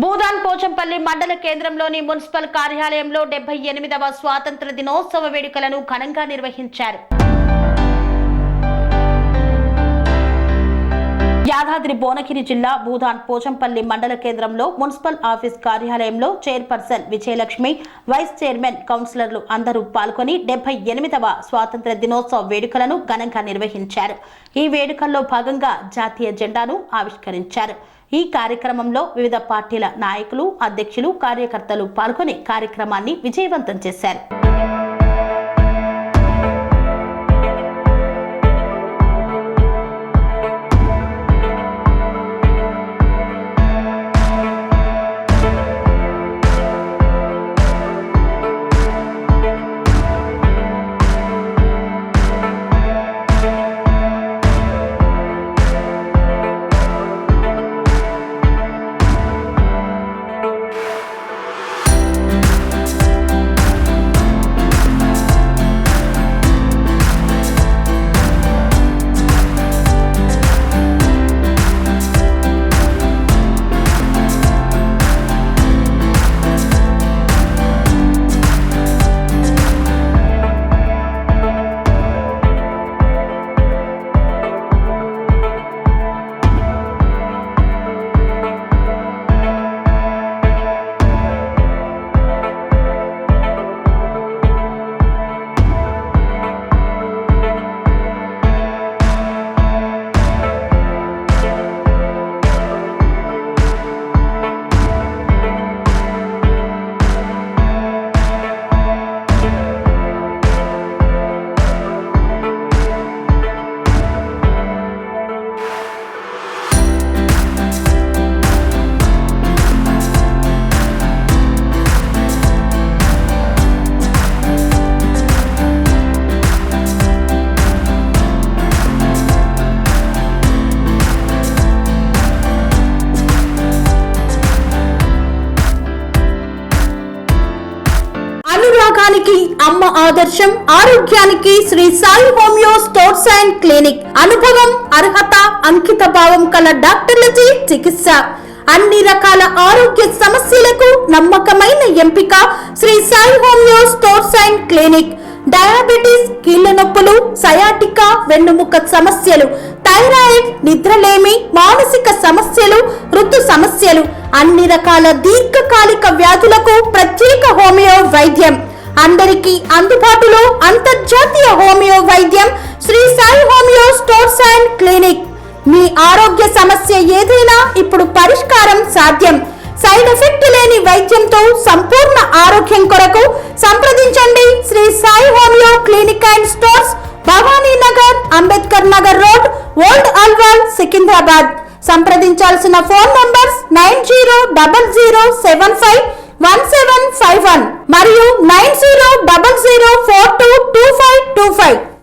భూదాన్ పోచంపల్లి మండల కేంద్రంలోని మున్సిపల్ కార్యాలయంలో 78వ స్వాతంత్ర దినోత్సవ వేడుకలను ఘనంగా నిర్వహించారు. యాదాద్రి భువనగిరి జిల్లా భూదాన్ పోచంపల్లి మండల కేంద్రంలో మున్సిపల్ ఆఫీస్ కార్యాలయంలో చైర్పర్సన్ విజయలక్ష్మి, వైస్ చైర్మన్, కౌన్సిలర్లు అందరూ పాల్గొని 78వ స్వాతంత్ర దినోత్సవ వేడుకలను ఘనంగా నిర్వహించారు. ఈ వేడుకల్లో భాగంగా జాతీయ జెండాను ఆవిష్కరించారు. ఈ కార్యక్రమంలో వివిధ పార్టీల నాయకులు, అధ్యక్షులు, కార్యకర్తలు పాల్గొని కార్యక్రమాన్ని విజయవంతం చేశారు. అనురాగానికి అమ్మ ఆదర్శం, ఆరోగ్యానికి Shri Sai homeo stores and clinic. అనుభవం, అర్హత, అంకిత భావం కల డాక్టర్లచే చికిత్స. అన్ని రకాల ఆరోగ్య సమస్యలకు నమ్మకమైన ఎంపిక Shri Sai homeo stores and clinic. Diabetes, కీళ్ల నొప్పులు, సయాటికా, వెన్నుముక సమస్యలు, థైరాయిడ్, నిద్రలేమి, మానసిక సమస్యలు, ఋతు సమస్యలు, అన్ని రకాల దీర్ఘకాలిక వ్యాధులకు ప్రత్యేక హోమియో వైద్యం. అందరికీ అందుబాటులో అంతర్జాతీయ హోమియో వైద్యం Shri Sai homeo stores and clinic. మీ ఆరోగ్య సమస్య ఏదైనా ఇప్పుడు పరిష్కారం సాధ్యం. సైడ్ ఎఫెక్ట్ లేని వైద్యంతో సంపూర్ణ ఆరోగ్యం కొరకు సంప్రదించండి Shri Sai homeo clinic and stores, Bhavani Nagar, Ambedkar Nagar road, old Alwal, Secunderabad. సంప్రదించాల్సిన ఫోన్ నంబర్స్ 9000751751 మరియు 9000422525.